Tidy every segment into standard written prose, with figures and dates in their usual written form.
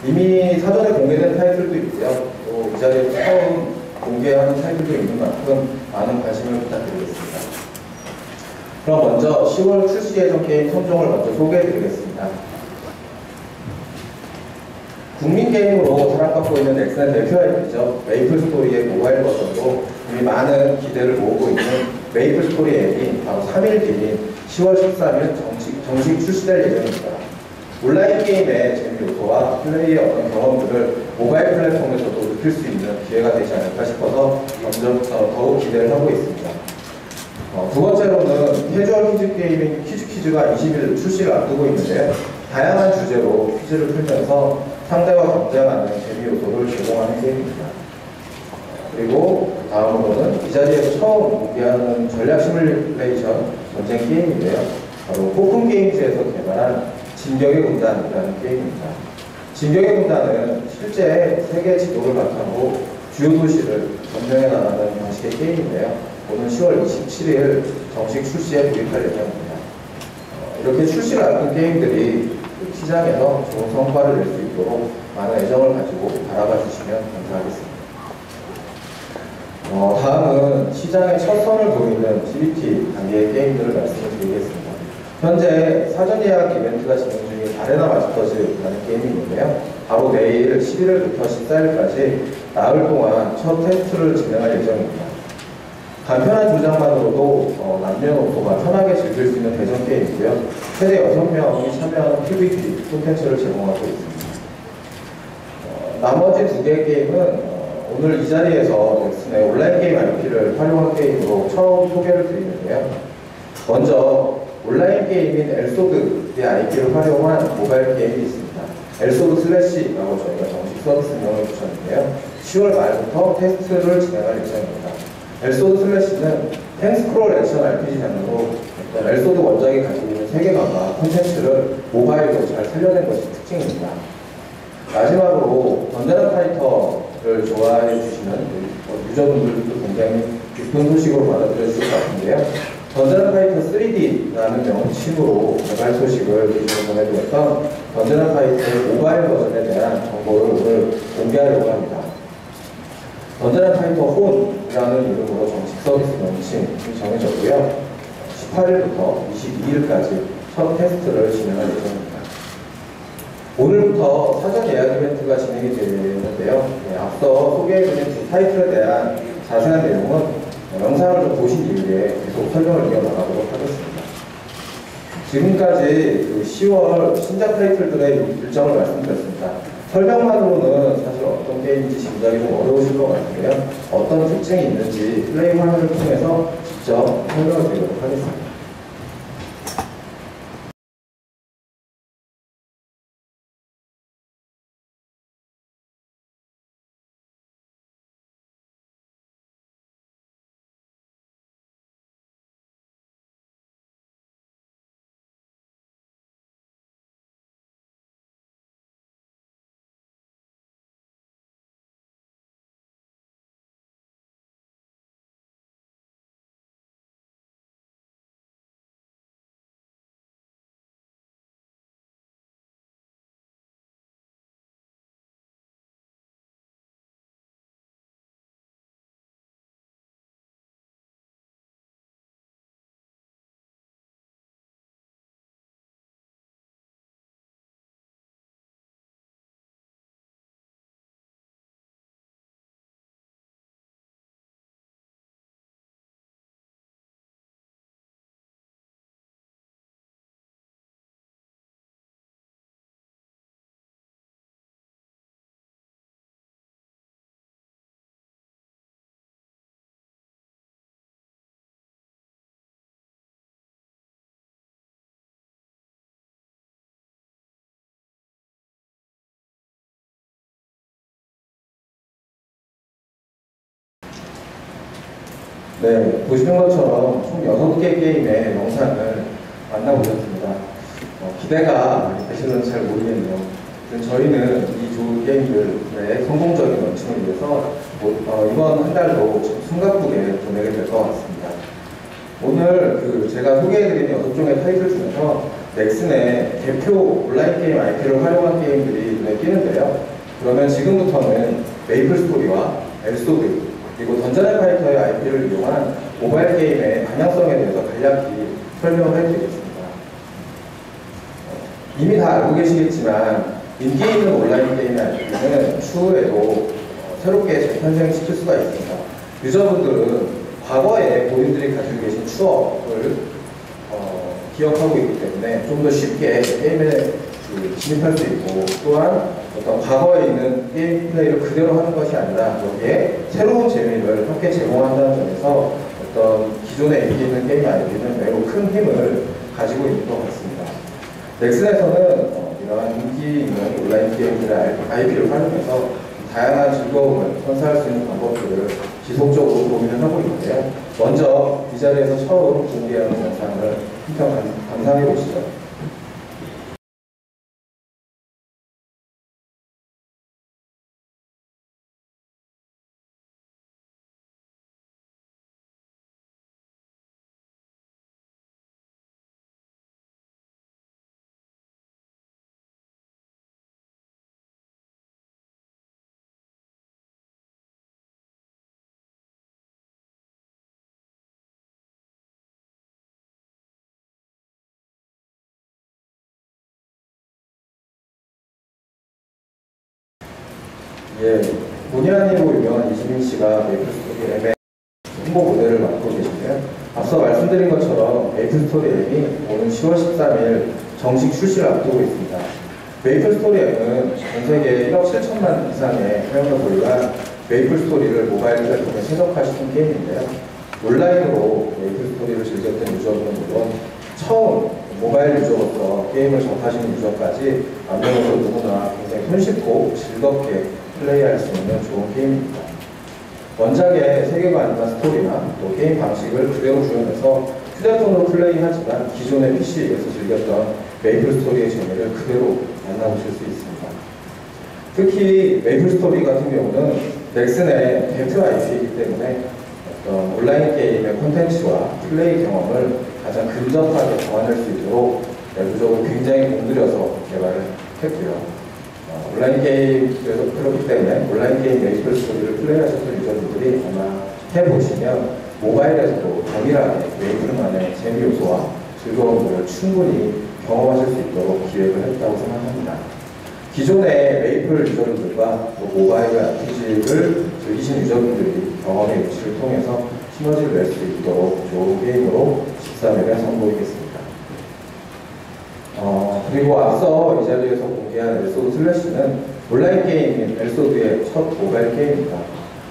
이미 사전에 공개된 타이틀도 있고요. 또 이 자리에서 처음 공개하는 타이틀도 있는 만큼 많은 관심을 부탁드리겠습니다. 그럼 먼저 10월 출시 예정 게임 선종을 먼저 소개해드리겠습니다. 국민 게임으로 사랑받고 있는 넥슨의 대표 IP죠. 메이플 스토리의 모바일 버전도 이미 많은 기대를 모으고 있는 메이플 스토리 앱이 바로 3일 뒤인 10월 13일 정식 출시될 예정입니다. 온라인 게임의 재미 요소와 플레이의 어떤 경험들을 모바일 플랫폼에서도 느낄 수 있는 기회가 되지 않을까 싶어서 더욱 기대를 하고 있습니다. 두 번째로는 캐주얼 퀴즈 게임인 퀴즈가 20일 출시를 앞두고 있는데요. 다양한 주제로 퀴즈를 풀면서 상대와 경쟁하는 재미 요소를 제공하는 게임입니다. 그리고 다음으로는 이 자리에서 처음 공개하는 전략 시뮬레이션 전쟁 게임인데요. 바로 포큰 게임즈에서 개발한 진격의 군단이라는 게임입니다. 진격의 군단은 실제 세계 지도를 바탕으로 주요 도시를 점령해 나가는 방식의 게임인데요. 오는 10월 27일 정식 출시에 돌입할 예정입니다. 이렇게 출시를 앞둔 게임들이 시장에서 좋은 성과를 낼 수 있도록 많은 애정을 가지고 바라봐 주시면 감사하겠습니다. 다음은 시장의 첫 선을 보이는 GBT 단계의 게임들을 말씀을 드리겠습니다. 현재 사전 예약 이벤트가 진행 중인 아레나 마스터즈라는 게임이 있는데요. 바로 내일 11일부터 14일까지 나흘 동안 첫 테스트를 진행할 예정입니다. 간편한 조작만으로도 남녀노소가 편하게 즐길 수 있는 대전 게임이고요. 최대 6명이 참여하는 PVP 콘텐츠를 제공하고 있습니다. 나머지 두 개의 게임은 오늘 이 자리에서 넥슨의 온라인 게임 IP를 활용한 게임으로 처음 소개를 드리는데요. 먼저 온라인 게임인 엘소드의 IP를 활용한 모바일 게임이 있습니다. 엘소드 슬래시라고 저희가 정식 서비스명을 붙였는데요. 10월 말부터 테스트를 진행할 예정입니다. 엘소드 슬래시는 탱스크롤 액션 RPG 장르로 엘소드 원작이 가지고 있는 세계관과 콘텐츠를 모바일로 잘 살려낸 것이 특징입니다. 마지막으로 던전 파이터를 좋아해 주시는 유저분들도 굉장히 기쁜 소식으로 받아들여 주실 것 같은데요. 던전 파이터 3D라는 명칭으로 개발 소식을 기존에 전해드렸던 던전 파이터의 모바일 버전에 대한 정보를 오늘 공개하려고 합니다. 던전 파이터 혼이라는 이름으로 정식 서비스 명칭이 정해졌고요. 18일부터 22일까지 첫 테스트를 진행할 예정입니다. 오늘부터 사전 예약 이벤트가 진행이 되는데요. 앞서 소개해드린 두 타이틀에 대한 자세한 내용은 영상을 좀 보신 이후에 계속 설명을 이어나가도록 하겠습니다. 지금까지 10월 신작 타이틀들의 일정을 말씀드렸습니다. 설명만으로는 사실 어떤 게임인지 짐작이 좀 어려우실 것 같은데요. 어떤 특징이 있는지 플레이 화면을 통해서 직접 설명을 드리도록 하겠습니다. 네, 보시는 것처럼 총 6개 게임의 영상을 만나보셨습니다. 기대가 많이 되실는지 잘 모르겠네요. 저희는 이 좋은 게임들의 성공적인 런칭을 위해서 이번 한 달도 숨가쁘게 보내게 될 것 같습니다. 오늘 제가 소개해드린 6종의 타이틀 중에서 넥슨의 대표 온라인 게임 IP를 활용한 게임들이 눈에 띄는데요. 그러면 지금부터는 메이플 스토리와 엘소드 그리고 던전 앤 파이터의 IP를 이용한 모바일 게임의 방향성에 대해서 간략히 설명을 해드리겠습니다. 이미 다 알고 계시겠지만 인기 있는 온라인 게임의 IP는 추후에도 새롭게 재탄생시킬 수가 있습니다. 유저분들은 과거에 본인들이 가지고 계신 추억을 기억하고 있기 때문에 좀 더 쉽게 게임에 진입할 수 있고, 또한 어떤 과거에 있는 게임 플레이를 그대로 하는 것이 아니라 여기에 새로운 재미를 함께 제공한다는 점에서 어떤 기존에 인기 있는 게임 IP는 매우 큰 힘을 가지고 있는 것 같습니다. 넥슨에서는 이러한 인기 있는 온라인 게임들의 IP를 활용해서 다양한 즐거움을 선사할 수 있는 방법들을 지속적으로 고민을 하고 있는데요. 먼저 이 자리에서 처음 공개하는 영상을 한편 감상해 보시죠. 예, 본의 아니고 유명한 이시민 씨가 메이플스토리 앱의 홍보 무대를 맡고 계신데요. 앞서 말씀드린 것처럼 메이플스토리 앱이 오는 10월 13일 정식 출시를 앞두고 있습니다. 메이플스토리 앱은 전 세계 1억 7천만 이상의 회원을 보유한 메이플스토리를 모바일 플랫폼에 최적화시킨 게임인데요. 온라인으로 메이플스토리를 즐겼던 유저들은 물론 처음 모바일 유저로서 게임을 접하시는 유저까지 남녀노소 누구나 굉장히 손쉽고 즐겁게 플레이할 수 있는 좋은 게임입니다. 원작의 세계관이나 스토리나 또 게임 방식을 그대로 구현해서 휴대폰으로 플레이하지만 기존의 PC에서 즐겼던 메이플 스토리의 재미를 그대로 만나보실 수 있습니다. 특히 메이플 스토리 같은 경우는 넥슨의 대표 IP이기 때문에 어떤 온라인 게임의 콘텐츠와 플레이 경험을 가장 근접하게 담아낼 수 있도록 내부적으로 굉장히 공들여서 개발을 했고요. 온라인 게임에서 그렇기 때문에 온라인 게임 메이플 스토리를 플레이하셨던 유저분들이 아마 해보시면 모바일에서도 동일하게 메이플만의 재미 요소와 즐거움을 충분히 경험하실 수 있도록 기획을 했다고 생각합니다. 기존의 메이플 유저분들과 또 모바일 RPG를 즐기신 유저분들이 경험의 유치를 통해서 시너지를 낼 수 있도록 좋은 게임으로 13일에 선보이겠습니다. 그리고 앞서 이 자리에서 공개한 엘소드 슬래시는 온라인 게임인 엘소드의 첫 모바일 게임입니다.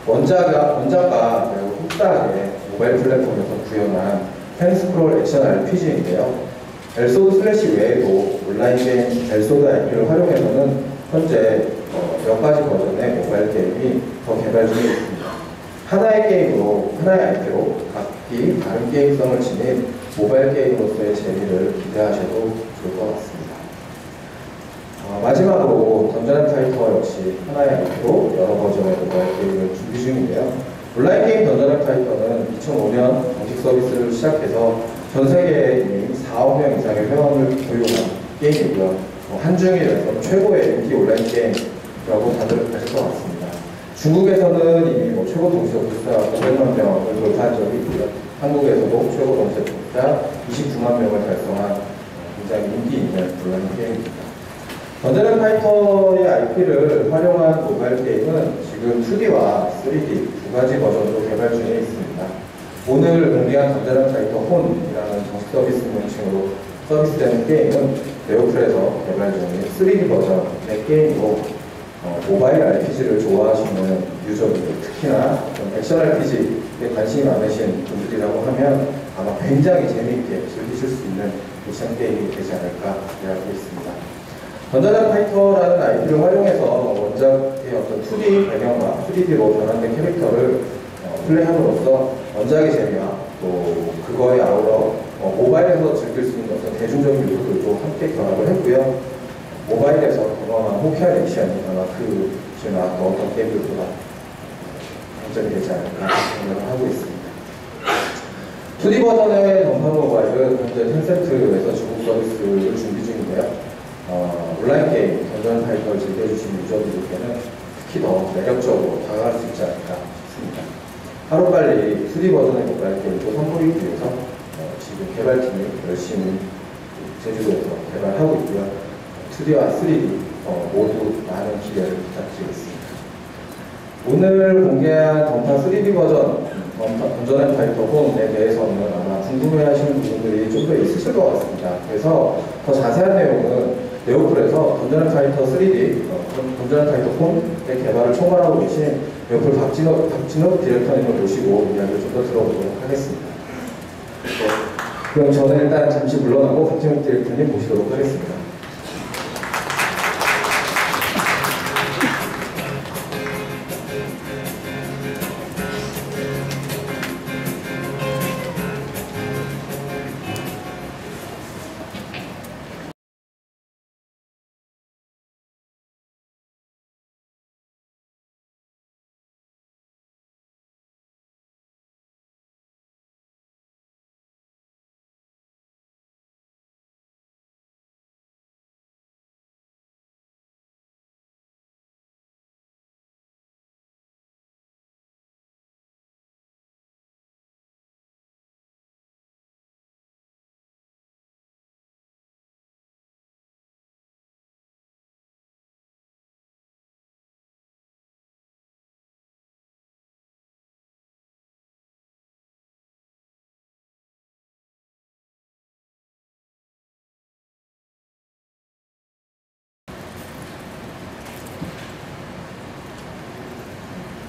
원작과 매우 흡사하게 모바일 플랫폼에서 구현한 펜스크롤 액션 RPG인데요. 엘소드 슬래시 외에도 온라인 게임 엘소드 IP를 활용해서는 현재 몇 가지 버전의 모바일 게임이 더 개발 중에 있습니다. 하나의 게임으로, 하나의 IP로 각기 다른 게임성을 지닌 모바일 게임으로서의 재미를 기대하셔도 좋을 것 같습니다. 마지막으로 던전 앤 파이터 역시 하나의 IP로 여러 버전의 모바일 게임을 준비 중인데요. 온라인 게임 던전 앤 파이터는 2005년 정식 서비스를 시작해서 전 세계에 이미 4억 명 이상의 회원을 보유한 게임이고요. 한중일에서 최고의 인기 온라인 게임이라고 다들 아실 것 같습니다. 중국에서는 이미 최고 동시 접속자 500만 명을 돌파한 적이 있고요. 한국에서도 최고 동시 접속자 29만 명을 달성한 굉장히 인기 있는 온라인 게임입니다. 던전 앤 파이터의 IP를 활용한 모바일 게임은 지금 2D와 3D 두 가지 버전으로 개발 중에 있습니다. 오늘 공개한 던전 앤 파이터 혼이라는 정식 서비스 명칭으로 서비스되는 게임은 네오플에서 개발 중인 3D 버전의 게임으로 모바일 RPG를 좋아하시는 유저분들, 특히나 액션 RPG에 관심이 많으신 분들이라고 하면 아마 굉장히 재미있게 즐기실 수 있는 액션 게임이 되지 않을까 기대하고 있습니다. 던전 앤 파이터라는 IP를 활용해서 원작의 어떤 2D 배경과 3D로 변환된 캐릭터를 플레이함으로써 원작의 재미와 또 그거에 아울러 모바일에서 즐길 수 있는 어떤 대중적인 요소들도 함께 결합을 했고요. 모바일에서 경험한 호쾌한 액션이 아마 그 전에 나왔던 어떤 게임들보다 장점이 되지 않을까 생각을 하고 있습니다. 2D 버전의 던전 모바일은 현재 텐센트에서 중국 서비스를 준비 중인데요. 온라인 게임 던전 파이터를 즐겨주신 유저분들께는 특히 더 매력적으로 다가갈 수 있지 않을까 싶습니다. 하루빨리 2D 버전의 모바일 게임을 선보이기 위해서 지금 개발팀이 열심히 제주도에서 개발하고 있고요. 2D와 3D 모두 많은 기대를 부탁드리겠습니다. 오늘 공개한 던파 3D 버전 던전 앤 파이터 홈에 대해서는 아마 궁금해하시는 부분들이 좀 더 있으실 것 같습니다. 그래서 더 자세한 내용은 네오플에서 던전 앤 파이터 3D 던전 앤 파이터 홈의 개발을 총괄하고 계신 네오플 박진욱 디렉터님을 모시고 이야기를 좀 더 들어보도록 하겠습니다. 네, 그럼 저는 일단 잠시 물러나고 박진욱 디렉터님 모시도록 하겠습니다.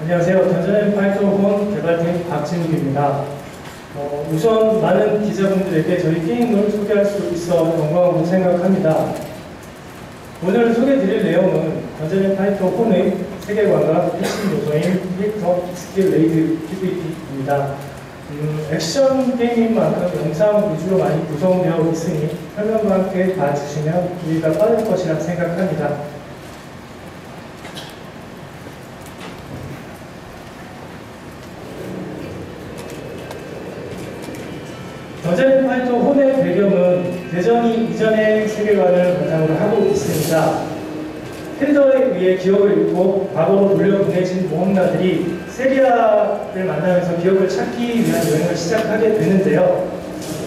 안녕하세요. 던전 앤 파이터 홈 개발팀 박진욱입니다. 우선 많은 기자분들에게 저희 게임을 소개할 수 있어 영광으로 생각합니다. 오늘 소개드릴 내용은 던전 앤 파이터 홈의 세계관과 핵심 요소인 캐릭터 스킬 레이드 PVP입니다. 액션 게임인 만큼 영상 위주로 많이 구성되어 있으니 설명과 함께 봐주시면 이해가 빠를 것이라 생각합니다. 던전 앤 파이터 홈의 배경은 대전이 이전의 세계관을 바탕으로 하고 있습니다. 힐더에 의해 기억을 잃고 과거로 돌려보내진 모험가들이 세리아를 만나면서 기억을 찾기 위한 여행을 시작하게 되는데요.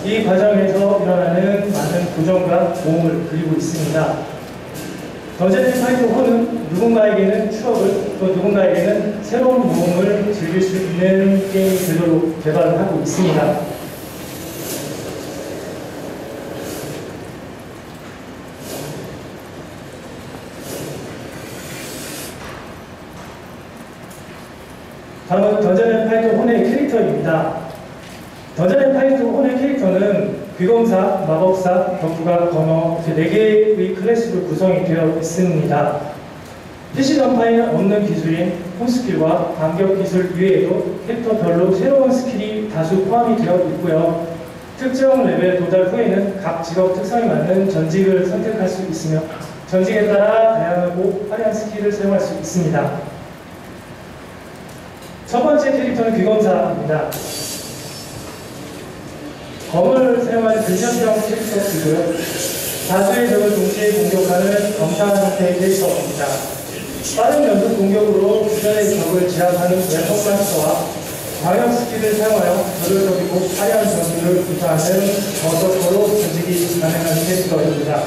이 과정에서 일어나는 많은 고정과 모험을 그리고 있습니다. 던전 앤 파이터 홈은 누군가에게는 추억을, 또 누군가에게는 새로운 모험을 즐길 수 있는 게임 제도로 개발을 하고 있습니다. 다음은 던전 앤 파이터 홈의 캐릭터입니다. 던전 앤 파이터 홈의 캐릭터는 귀검사, 마법사, 격투가, 건어 이렇게 4개의 클래스로 구성이 되어 있습니다. PC 던파에는 없는 기술인 홈스킬과 반격 기술 이외에도 캐릭터별로 새로운 스킬이 다수 포함이 되어 있고요. 특정 레벨 도달 후에는 각 직업 특성에 맞는 전직을 선택할 수 있으며 전직에 따라 다양하고 화려한 스킬을 사용할 수 있습니다. 첫 번째 캐릭터는 귀검사입니다. 검을 사용하는 근접형 캐릭터이고요. 다수의 적을 동시에 공격하는 검사 형태의 캐릭터입니다. 빠른 연속 공격으로 주변의 적을 제압하는 웨폰 마스터와 광역 스킬을 사용하여 적을 적이고 화려한 전투를 구사하는 버서커로 조직이 가능한 캐릭터입니다.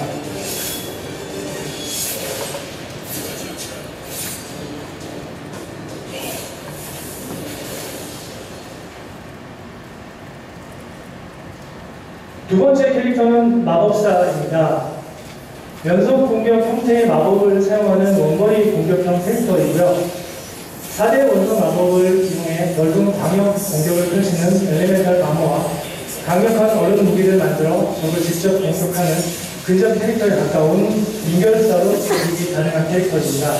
두 번째 캐릭터는 마법사입니다. 연속 공격 형태의 마법을 사용하는 원거리 공격형 캐릭터이고요. 4대 원소 마법을 이용해 넓은 광역 공격을 펼치는 엘레멘탈 방어와 강력한 얼음 무기를 만들어 적을 직접 공격하는 근접 캐릭터에 가까운 민결사로 조직이 가능한 캐릭터입니다.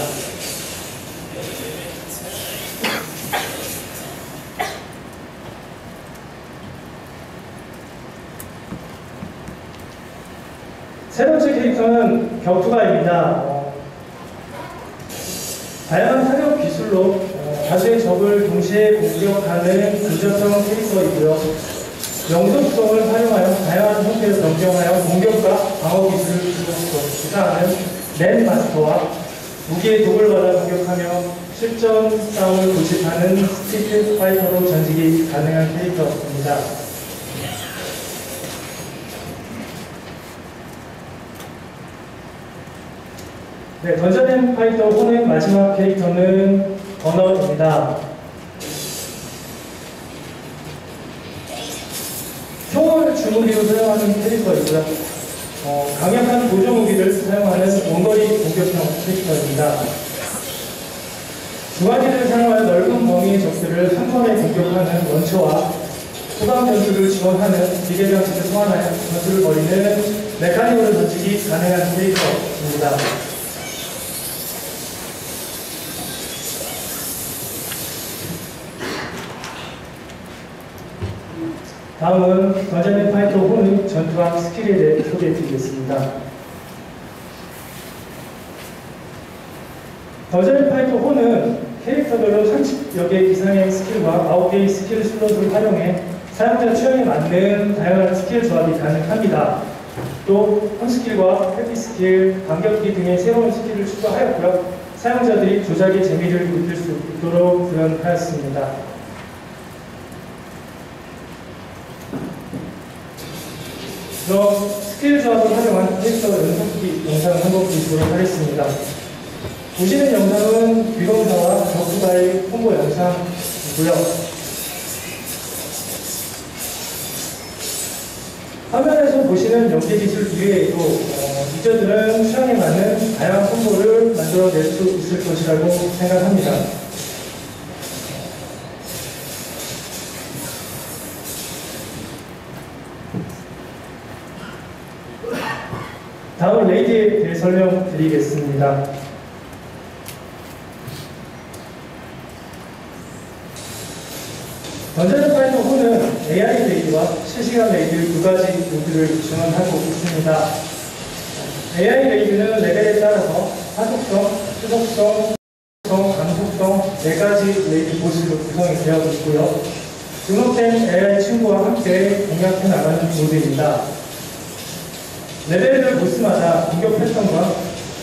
세 번째 캐릭터는 격투가입니다. 다양한 타격 기술로 다수의 적을 동시에 공격하는 근접형 캐릭터이고요. 영속성을 활용하여 다양한 형태로 변경하여 공격과 방어 기술을 구사하는 랜 마스터와 무기의 독을 받아 공격하며 실전 싸움을 고집하는 스트리트 파이터로 전직이 가능한 캐릭터입니다. 네, 던전 앤 파이터 혼의 마지막 캐릭터는 언어입니다. 총을 주무기로 사용하는 캐릭터이고요. 강력한 보조 무기를 사용하는 원거리 공격형 캐릭터입니다. 중화기를 사용한 넓은 범위의 적들을 한 번에 공격하는 원처와 후방 변수를 지원하는 기계 장치를 소환하여 전투를 벌이는 메카닉으로 전직이 가능한 캐릭터입니다. 다음은 던전 앤 파이터 혼의 전투학 스킬에 대해 소개해드리겠습니다. 던전 앤 파이터 혼은 캐릭터별로 30여 개 이상의 스킬과 9개의 스킬 슬롯을 활용해 사용자 취향에 맞는 다양한 스킬 조합이 가능합니다. 또 홈스킬과 회피 스킬, 반격기 등의 새로운 스킬을 추가하였고요. 사용자들이 조작의 재미를 느낄 수 있도록 구현하였습니다. 그럼 스킬 조합을 활용한 캐릭터 연속기 영상을 한번 보도록 하겠습니다. 보시는 영상은 귀검사와 덕후가의 콤보 영상이고요. 화면에서 보시는 연기 기술 이외에도 유저들은 취향에 맞는 다양한 콤보를 만들어낼 수 있을 것이라고 생각합니다. 다음 레이드에 대해 설명드리겠습니다. 던전 앤 파이터 혼은 AI 레이드와 실시간 레이드 두 가지 모드를 지원하고 있습니다. AI 레이드는 레벨에 따라서 하속성, 수속성, 감속성 네 가지 레이드 보스로 구성이 되어 있고요. 등록된 AI 친구와 함께 공략해 나가는 모드입니다. 레벨별 보스마다 공격 패턴과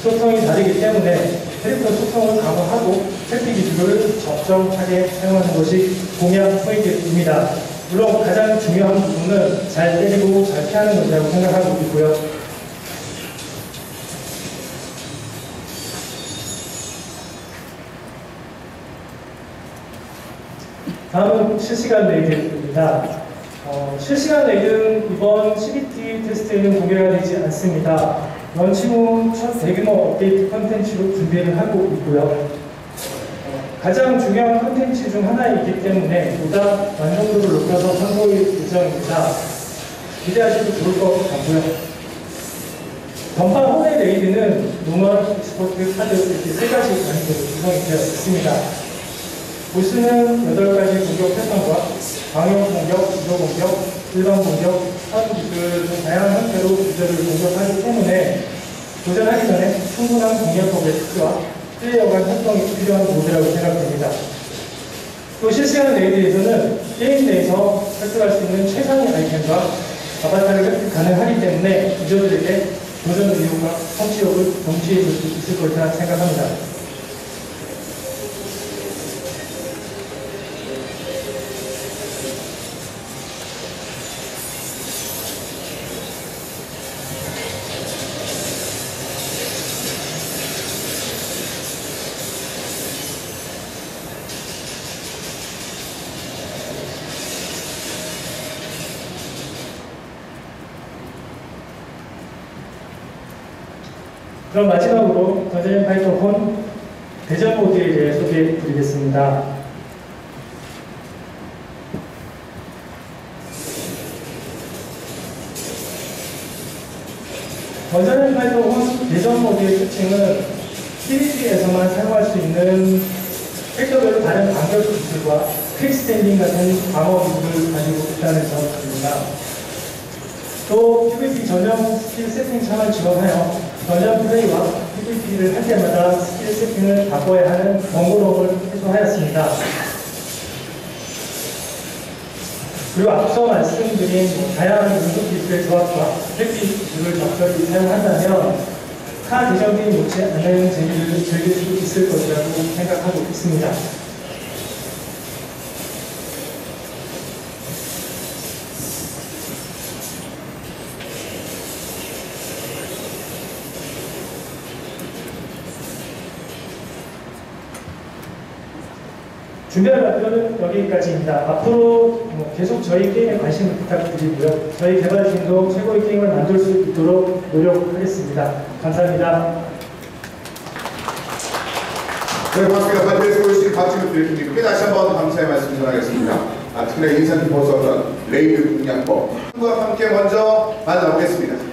속성이 다르기 때문에 캐릭터 속성을 강화하고 회피 기술을 적정하게 사용하는 것이 공략 포인트입니다. 물론 가장 중요한 부분은 잘 때리고 잘 피하는 것이라고 생각하고 있고요. 다음은 실시간 레이드입니다. 실시간 레이드는 이번 CBT 테스트에는 공개가 되지 않습니다. 런치 후 첫 대규모 업데이트 컨텐츠로 준비를 하고 있고요. 가장 중요한 컨텐츠 중 하나이기 때문에 보다 완성도를 높여서 선보일 예정입니다. 기대하셔도 좋을 것 같고요. 던파 혼의 레이드는 노멀, 익스포트, 카드 이렇게 세 가지 단위로 구성이 되어 있습니다. 보스는 8가지 공격 패턴과 방역 공격, 이도 공격, 일반 공격, 사수 기술 등 다양한 형태로 유저를 공격하기 때문에 도전하기 전에 충분한 공략법의 특수와 플레이어 간 협동이 필요한 모드라고 생각됩니다. 또 실시간 레이드에서는 게임 내에서 획득할 수 있는 최상의 아이템과 아바타를 획득 가능하기 때문에 유저들에게 도전 의욕과 성취욕을 동시에 줄 수 있을 것이라 생각합니다. 그럼 마지막으로 던전 앤 파이터 혼 대전 모드에 대해 소개해 드리겠습니다. 던전 앤 파이터 혼 대전 모드의 특징은 PVP에서만 사용할 수 있는 캐릭터별로 다른 반격 기술과 퀵 스탠딩 같은 방어 기술을 가지고 있다는 점입니다. 또 PVP 전용 스킬 세팅 창을 지원하여 던전 플레이와 PVP를 할 때마다 스킬 세팅을 바꿔야 하는 번거로움을 해소하였습니다. 그리고 앞서 말씀드린 다양한 연속 기술의 조합과 회피 기술을 적절히 사용한다면 타 대전 게임 못지않은 재미를 즐길 수 있을 것이라고 생각하고 있습니다. 준비할 발표는 여기까지입니다. 앞으로 계속 저희 게임에 관심을 부탁드리고요. 저희 개발팀도 최고의 게임을 만들 수 있도록 노력하겠습니다. 감사합니다. 네, 고맙습니다. 발표에서 오신 박진욱 디렉터님께 다시 한번 감사의 말씀 전하겠습니다. 특히나 인상 깊었었던 레이드 공략법 과 함께 먼저 만나보겠습니다.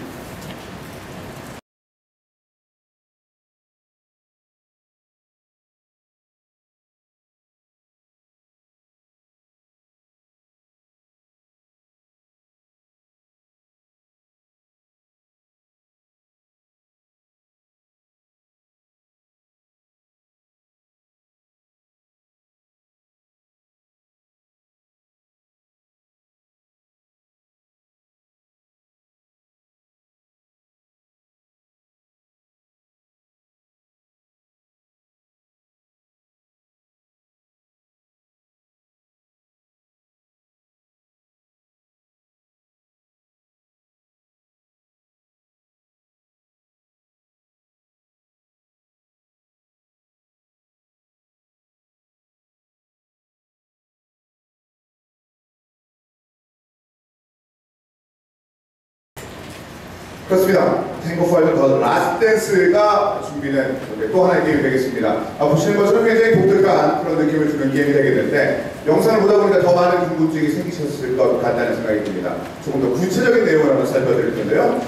그렇습니다. 탱고파이터 더 라스트 댄스가 준비된 또 하나의 게임이 되겠습니다. 보시는 것처럼 굉장히 독특한 그런 느낌을 주는 게임이 되겠는데 영상을 보다 보니까 더 많은 궁금증이 생기셨을 것 같다는 생각이 듭니다. 조금 더 구체적인 내용을 한번 살펴드릴 텐데요.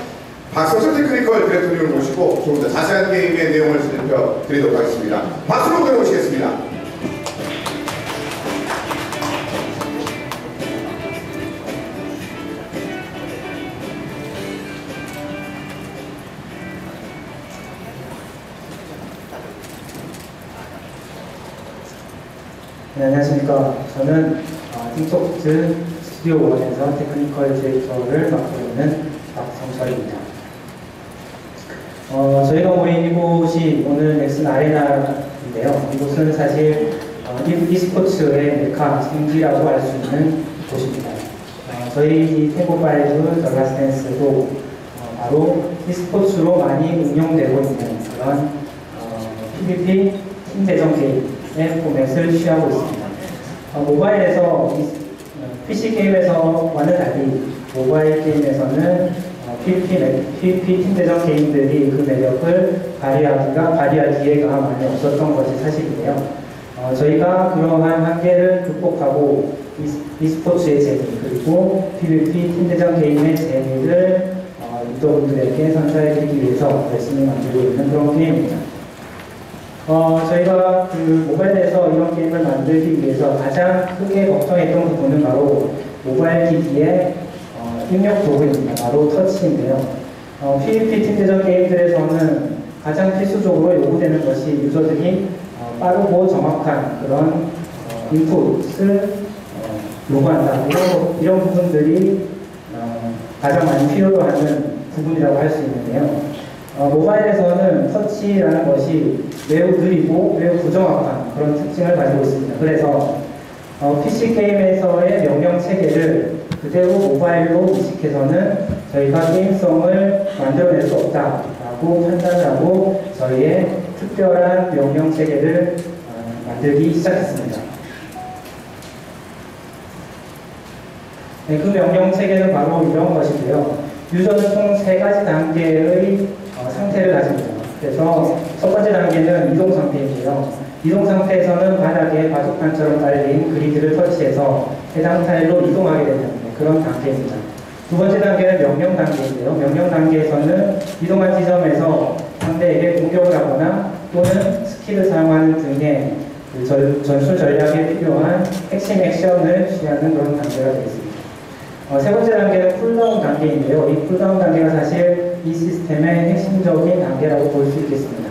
박서철 테크니컬 디렉터님을 모시고 조금 더 자세한 게임의 내용을 살펴드리도록 하겠습니다. 박수로 모시겠습니다. 네, 안녕하십니까. 저는 띵소프트 스튜디오 1에서 테크니컬 디렉터를 맡고 있는 박성철입니다. 저희가 모인 이곳이 오늘 넥슨 아레나인데요. 이곳은 사실 e스포츠의 메카 생지라고 할 수 있는 곳입니다. 저희 탱고파이브 더 라스트 댄스도 바로 e스포츠로 많이 응용되고 있는 그런 PVP 팀 대전 게임의 포맷을 취하고 있습니다. 모바일에서 PC 게임에서와는 달리 모바일 게임에서는 PVP 팀 대전 게임들이 그 매력을 발휘할 기회가 많이 없었던 것이 사실인데요. 저희가 그러한 한계를 극복하고 e스포츠의 재미 그리고 PVP 팀 대전 게임의 재미를 유저분들에게 선사해드리기 위해서 열심히 만들고 있는 그런 게임입니다. 저희가 그 모바일에서 이런 게임을 만들기 위해서 가장 크게 걱정했던 부분은 바로 모바일 기기의 입력 도구입니다. 바로 터치인데요. PVP 팀 대전 게임들에서는 가장 필수적으로 요구되는 것이 유저들이 빠르고 정확한 그런 인풋을 요구한다. 이런 부분들이 가장 많이 필요로 하는 부분이라고 할 수 있는데요. 모바일에서는 터치라는 것이 매우 느리고 매우 부정확한 그런 특징을 가지고 있습니다. 그래서 PC 게임에서의 명령 체계를 그대로 모바일로 이식해서는 저희가 게임성을 만들어낼 수 없다라고 판단하고 저희의 특별한 명령 체계를 만들기 시작했습니다. 네, 그 명령 체계는 바로 이런 것인데요. 유저는 총 3가지 단계의 상태를 가집니다. 그래서 첫 번째 단계는 이동 상태인데요. 이동 상태에서는 바닥에 바둑판처럼 깔린 그리드를 터치해서 해당 타일로 이동하게 되는 그런 단계입니다. 두 번째 단계는 명령 단계인데요. 명령 단계에서는 이동한 지점에서 상대에게 공격을 하거나 또는 스킬을 사용하는 등의 전술 전략에 필요한 핵심 액션을 취하는 그런 단계가 되겠습니다. 세 번째 단계는 쿨다운 단계인데요. 이 쿨다운 단계가 사실 이 시스템의 핵심적인 단계라고 볼 수 있겠습니다.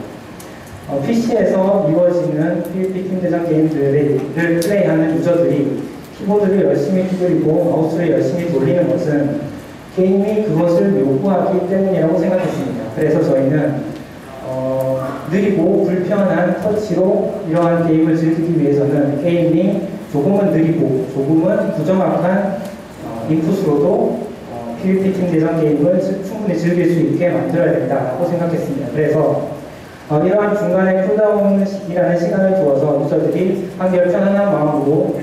PC에서 이루어지는 PVP 팀 대전 게임들을 플레이하는 유저들이 키보드를 열심히 두드리고 마우스를 열심히 돌리는 것은 게임이 그것을 요구하기 때문이라고 생각했습니다. 그래서 저희는 느리고 불편한 터치로 이러한 게임을 즐기기 위해서는 게임이 조금은 느리고 조금은 부정확한 인풋으로도 PVP 팀 대전 게임을 충분히 즐길 수 있게 만들어야 된다고 생각했습니다. 그래서 이러한 중간에 쿨다운이라는 시간을 두어서 유저들이 한결 편안한 마음으로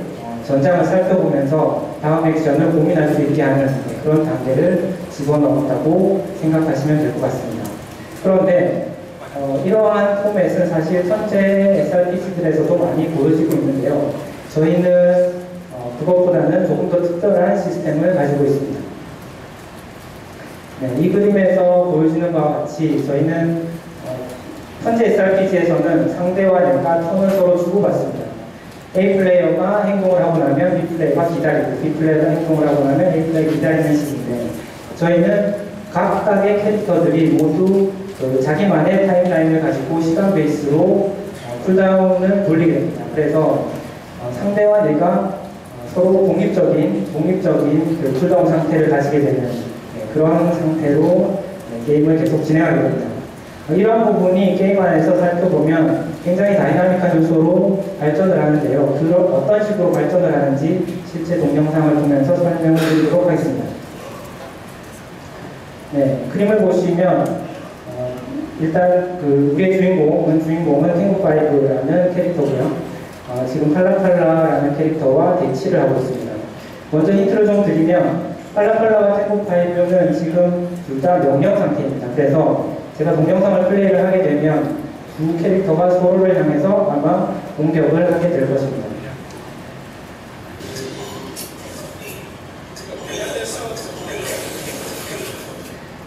전장을 살펴보면서 다음 액션을 고민할 수 있게 하는 그런 단계를 집어넣었다고 생각하시면 될 것 같습니다. 그런데 이러한 포맷은 사실 현재 SRPG들에서도 많이 보여지고 있는데요. 저희는 그것보다는 조금 더 특별한 시스템을 가지고 있습니다. 네, 이 그림에서 보여지는 것과 같이 저희는 현재 SRPG에서는 상대와 내가 턴을 서로 주고받습니다. A 플레이어가 행동을 하고 나면 B 플레이어가 기다리고 B 플레이어가 행동을 하고 나면 A 플레이어가 기다리는 식인데 저희는 각각의 캐릭터들이 모두 자기만의 타임라인을 가지고 시간 베이스로 쿨다운을 돌리게 됩니다. 그래서 상대와 내가 서로 독립적인 그 쿨다운 상태를 가지게 되는 그런 상태로 게임을 계속 진행하게 됩니다. 이러한 부분이 게임 안에서 살펴보면 굉장히 다이나믹한 요소로 발전을 하는데요. 어떤 식으로 발전을 하는지 실제 동영상을 보면서 설명을 드리도록 하겠습니다. 네, 그림을 보시면 일단 우리의 주인공은 탱고5라는 캐릭터고요. 지금 팔라팔라라는 캐릭터와 대치를 하고 있습니다. 먼저 힌트를 좀 드리면 팔라팔라와 탱고5는 지금 둘 다 명령 상태입니다. 그래서 제가 동영상을 플레이를 하게 되면 두 캐릭터가 서로를 향해서 아마 공격을 하게 될 것입니다.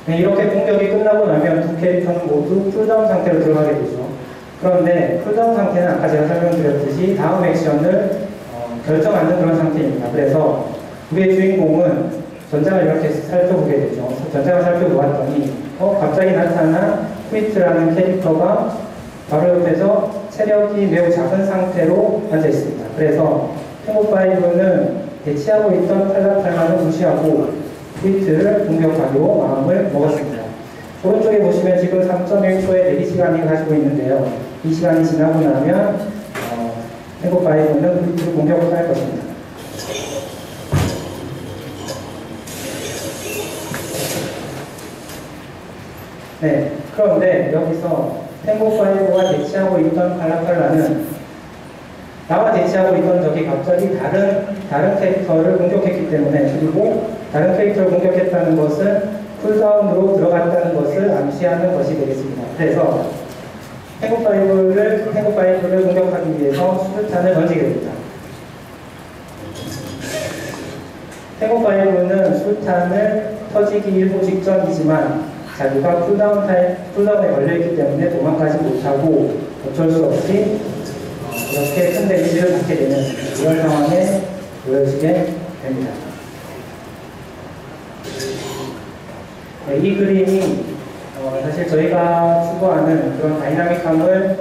네, 이렇게 공격이 끝나고 나면 두 캐릭터는 모두 쿨다운 상태로 들어가게 되죠. 그런데 쿨다운 상태는 아까 제가 설명드렸듯이 다음 액션을 결정하는 그런 상태입니다. 그래서 우리의 주인공은 전장을 이렇게 살펴보게 되죠. 전장을 살펴보았더니 갑자기 나타난 퀴트라는 캐릭터가 바로 옆에서 체력이 매우 작은 상태로 앉아 있습니다. 그래서 탱고5는 대치하고 있던 팔라팔라를 무시하고 퀴트를 공격하기로 마음을 먹었습니다. 오른쪽에 보시면 지금 3.1초의 대기 시간이 가지고 있는데요. 이 시간이 지나고 나면 탱고5는 퀴트를 공격할 것입니다. 네, 그런데 여기서 탱고5와 대치하고 있던 팔라팔라는 나와 대치하고 있던 적이 갑자기 다른 캐릭터를 공격했기 때문에 그리고 다른 캐릭터를 공격했다는 것은 쿨다운으로 들어갔다는 것을 암시하는 것이 되겠습니다. 그래서 탱고5를 공격하기 위해서 수류탄을 던지게 됩니다. 탱고5는 수류탄을 터지기 일부 직전이지만 자기가 쿨다운에 걸려있기 때문에 도망가지 못하고 어쩔 수 없이 이렇게 큰 데미지를 받게 되는 이런 상황에 보여지게 됩니다. 네, 이 그림이 사실 저희가 추구하는 그런 다이나믹함을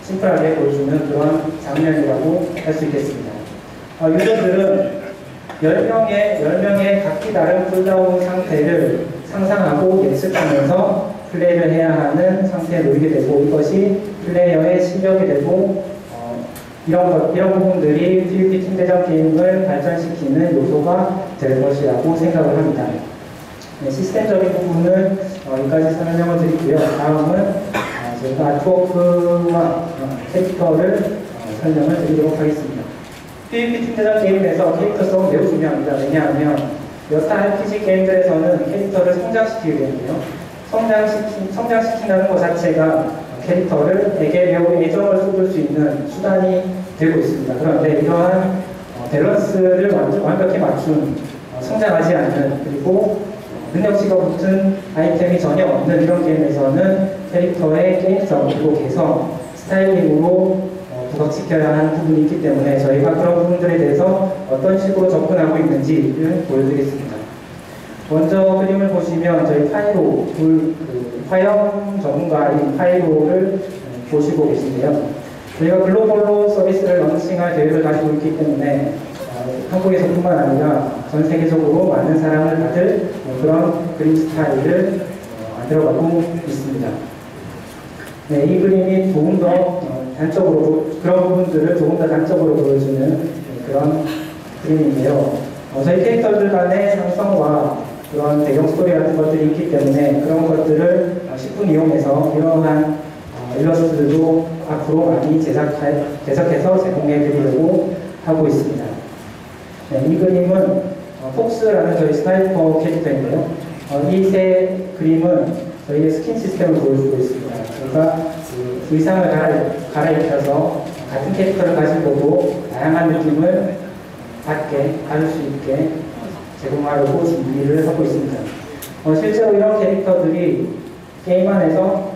심플하게 보여주는 그런 장면이라고 할 수 있겠습니다. 유저들은 10명의 각기 다른 쿨다운 상태를 상상하고 예측하면서 플레이를 해야 하는 상태에 놓이게 되고 이것이 플레이어의 실력이 되고 이런 부분들이 PVP 팀 대전 게임을 발전시키는 요소가 될 것이라고 생각을 합니다. 네, 시스템적인 부분은 여기까지 설명을 드리고요. 다음은 제가 아트워크와 캐릭터를 설명을 드리도록 하겠습니다. PVP 팀 대전 게임에서 캐릭터성은 매우 중요합니다. 왜냐하면 여타 RPG 게임들에서는 캐릭터를 성장시키게 되는데요. 성장시킨다는 것 자체가 캐릭터에게 매우 애정을 쏟을 수 있는 수단이 되고 있습니다. 그런데 이러한 밸런스를 완벽히 맞춘 성장하지 않는 그리고 능력치가 붙은 아이템이 전혀 없는 이런 게임에서는 캐릭터의 게임성 그리고 개성, 스타일링으로 부각시켜야 하는 부분이 있기 때문에 저희가 그런 부분들에 대해서 어떤 식으로 접근하고 있는지를 보여드리겠습니다. 먼저 그림을 보시면 저희 파이로, 화형 전문가인 파이로를 보시고 계신데요. 저희가 글로벌로 서비스를 런칭할 계획을 가지고 있기 때문에 한국에서뿐만 아니라 전 세계적으로 많은 사랑을 받을 그런 그림 스타일을 만들어가고 있습니다. 네, 이 그림이 조금 더 단적으로 그런 부분들을 조금 더 단적으로 보여주는 그런 그림인데요. 저희 캐릭터들 간의 상성과 그런 배경 스토리 같은 것들이 있기 때문에 그런 것들을 10분 이용해서 이러한 일러스트들도 앞으로 많이 제작해서 제공해 드리려고 하고 있습니다. 네, 이 그림은 폭스라는 저희 스나이퍼 캐릭터인데요. 이 세 그림은 저희의 스킨 시스템을 보여주고 있습니다. 그러니까 그 의상을 갈아입혀서 같은 캐릭터를 가지고도 다양한 느낌을 받을 수 있게 제공하려고 준비를 하고 있습니다. 실제로 이런 캐릭터들이 게임 안에서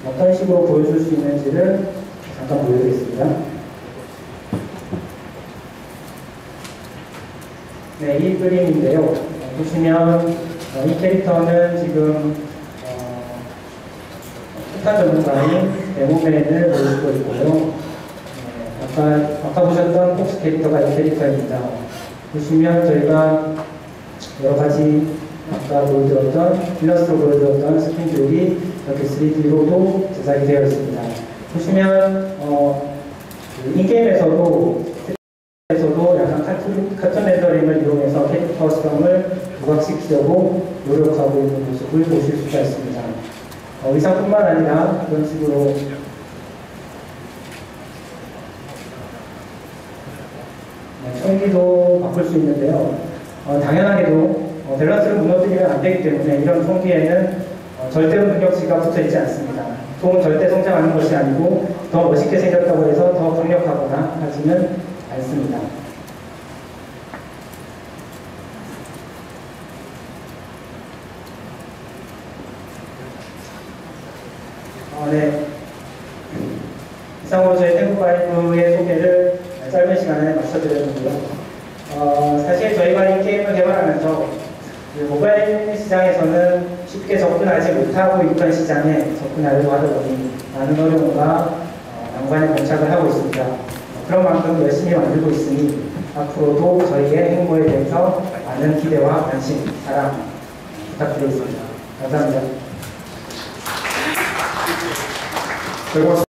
어떤 식으로 보여줄 수 있는지를 잠깐 보여드리겠습니다. 네, 이 그림인데요. 보시면 이 캐릭터는 지금 폭탄 전문가인 데모맨을 보여주고 있고요. 아까 보셨던 폭스 캐릭터가 이 캐릭터입니다. 보시면 저희가 여러 가지 아까 보여드렸던 일러스트로 보여드렸던 스킨들이 이렇게 3D로도 제작이 되어 있습니다. 보시면 인게임에서도 약간 카툰 렌더링을 이용해서 캐릭터성을 부각시키려고 노력하고 있는 모습을 보실 수가 있습니다. 의상뿐만 아니라 이런 식으로 총기도 바꿀 수 있는데요. 당연하게도 밸런스를 무너뜨리면 안 되기 때문에 이런 총기에는 절대로 능력치가 붙어 있지 않습니다. 총은 절대 성장하는 것이 아니고 더 멋있게 생겼다고 해서 더 강력하거나 하지는 않습니다. 네. 이상으로 저희 탱크5의 소개를 짧은 시간에 마쳐드렸는데요. 사실 저희가 이 게임을 개발하면서 모바일 시장에서는 쉽게 접근하지 못하고 있던 시장에 접근하려고 하다 보니 많은 어려움과 난관에 봉착을 하고 있습니다. 그런 만큼 열심히 만들고 있으니 앞으로도 저희의 행보에 대해서 많은 기대와 관심, 사랑 부탁드리겠습니다. 감사합니다.